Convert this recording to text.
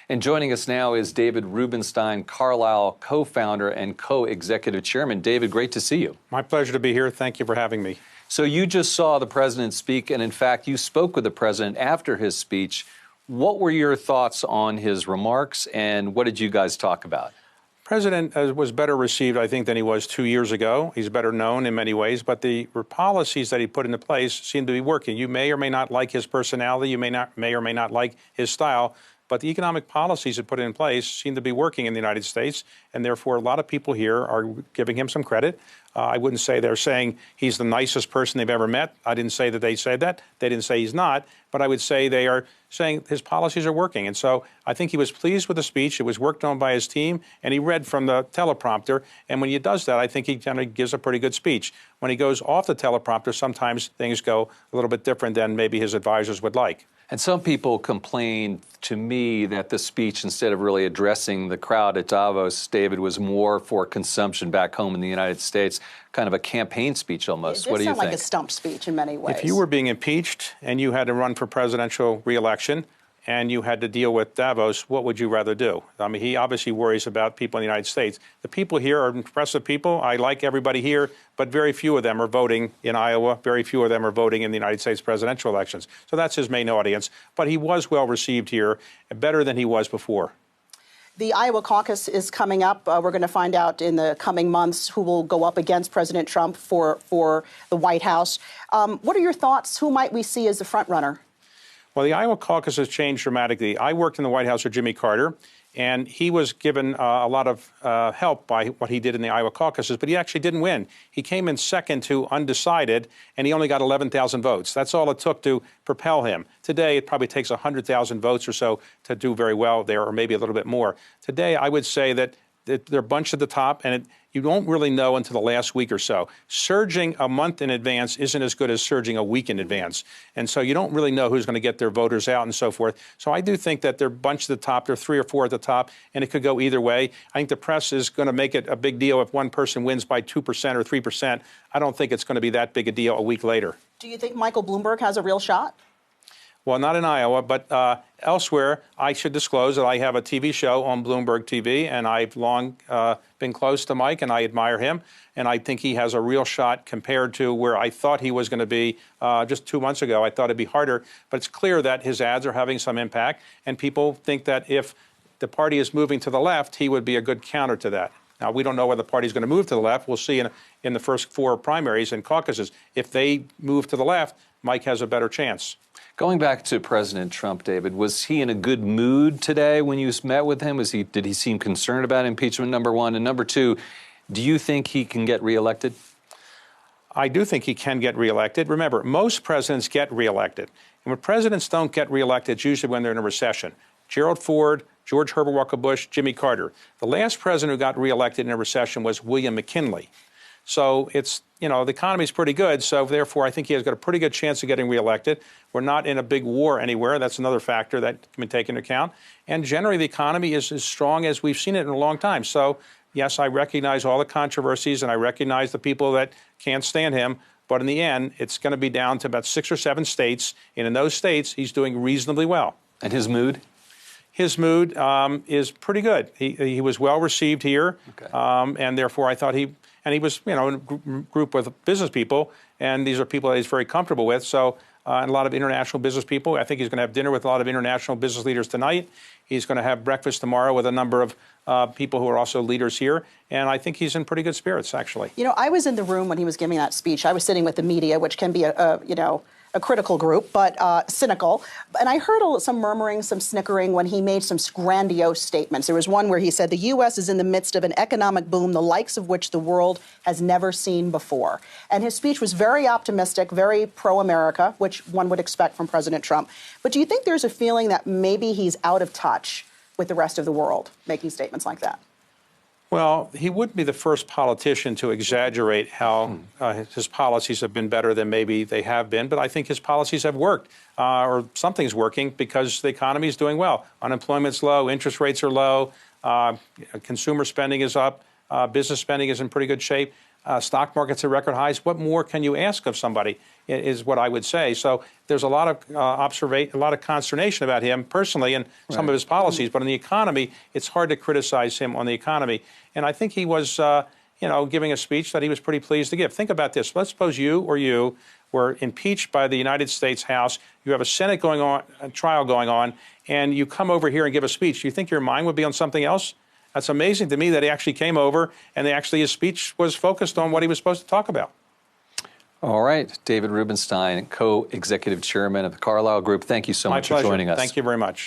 And joining us now is David Rubenstein, Carlyle co-founder and co-executive chairman. David, great to see you. My pleasure to be here. Thank you for having me. So you just saw the president speak, and in fact, you spoke with the president after his speech. What were your thoughts on his remarks, and what did you guys talk about? The president was better received, I think, than he was 2 years ago. He's better known in many ways, but the policies that he put into place seem to be working. You may or may not like his personality. You may or may not like his style. But the economic policies that put in place seem to be working in the United States, and therefore a lot of people here are giving him some credit. I wouldn't say they're saying he's the nicest person they've ever met. I didn't say that they said that. They didn't say he's not. But I would say they are saying his policies are working. And so I think he was pleased with the speech. It was worked on by his team, and he read from the teleprompter. And when he does that, I think he generally gives a pretty good speech. When he goes off the teleprompter, sometimes things go a little bit different than maybe his advisors would like. And some people complain to me that the speech, instead of really addressing the crowd at Davos, David, was more for consumption back home in the United States, kind of a campaign speech almost. What do you think? It sounds like a stump speech in many ways. If you were being impeached and you had to run for presidential re-election and you had to deal with Davos, what would you rather do? I mean, he obviously worries about people in the United States. The people here are impressive people. I like everybody here, but very few of them are voting in Iowa. Very few of them are voting in the United States presidential elections. So that's his main audience. But he was well received here, better than he was before. The Iowa caucus is coming up. We're going to find out in the coming months who will go up against President Trump for the White House. What are your thoughts? Who might we see as the front runner? Well, the Iowa caucus has changed dramatically. I worked in the White House with Jimmy Carter, and he was given a lot of help by what he did in the Iowa caucuses, but he actually didn't win. He came in second to undecided, and he only got 11,000 votes. That's all it took to propel him. Today, it probably takes 100,000 votes or so to do very well there, or maybe a little bit more. Today, I would say that they're bunched at the top, and you don't really know until the last week or so. Surging a month in advance isn't as good as surging a week in advance. And so you don't really know who's going to get their voters out and so forth. So I do think that they're bunched at the top. There are 3 or 4 at the top, and it could go either way. I think the press is going to make it a big deal if one person wins by 2% or 3%. I don't think it's going to be that big a deal a week later. Do you think Michael Bloomberg has a real shot? Well, not in Iowa, but elsewhere, I should disclose that I have a TV show on Bloomberg TV, and I've long been close to Mike, and I admire him. And I think he has a real shot compared to where I thought he was going to be just 2 months ago. I thought it'd be harder, but it's clear that his ads are having some impact, and people think that if the party is moving to the left, he would be a good counter to that. Now, we don't know whether the party's going to move to the left. We'll see in the first 4 primaries and caucuses. If they move to the left, Mike has a better chance. Going back to President Trump, David, was he in a good mood today when you met with him? Did he seem concerned about impeachment, number one? And number two, do you think he can get reelected? I do think he can get reelected. Remember, most presidents get reelected. And when presidents don't get reelected, it's usually when they're in a recession. Gerald Ford, George Herbert Walker Bush, Jimmy Carter. The last president who got reelected in a recession was William McKinley. So it's, the economy's pretty good. So therefore, I think he has got a pretty good chance of getting reelected. We're not in a big war anywhere. That's another factor that can be taken into account. And generally, the economy is as strong as we've seen it in a long time. So, yes, I recognize all the controversies, and I recognize the people that can't stand him. But in the end, it's going to be down to about 6 or 7 states. And in those states, he's doing reasonably well. And his mood? His mood is pretty good. He was well received here. Okay. And therefore, I thought he was, in a group with business people, and these are people that he's very comfortable with. So, and a lot of international business people. I think he's going to have dinner with a lot of international business leaders tonight. He's going to have breakfast tomorrow with a number of people who are also leaders here. And I think he's in pretty good spirits, actually. I was in the room when he was giving that speech. I was sitting with the media, which can be a critical group, but cynical. And I heard some murmuring, some snickering when he made some grandiose statements. There was one where he said, the U.S. is in the midst of an economic boom, the likes of which the world has never seen before. And his speech was very optimistic, very pro-America, which one would expect from President Trump. But do you think there's a feeling that maybe he's out of touch with the rest of the world, making statements like that? Well, he wouldn't be the first politician to exaggerate how his policies have been better than maybe they have been. But I think his policies have worked, or something's working, because the economy is doing well. Unemployment's low, interest rates are low, consumer spending is up, business spending is in pretty good shape. Stock markets at record highs. What more can you ask of somebody, is what I would say. So there's a lot of a lot of consternation about him personally and some of his policies. But on the economy, it's hard to criticize him on the economy. And I think he was, giving a speech that he was pretty pleased to give. Think about this. Let's suppose you were impeached by the United States House. You have a Senate trial going on, and you come over here and give a speech. Do you think your mind would be on something else? That's amazing to me that he actually came over and his speech was focused on what he was supposed to talk about. All right. David Rubenstein, co-executive chairman of the Carlyle Group. Thank you so much for joining us. Thank you very much.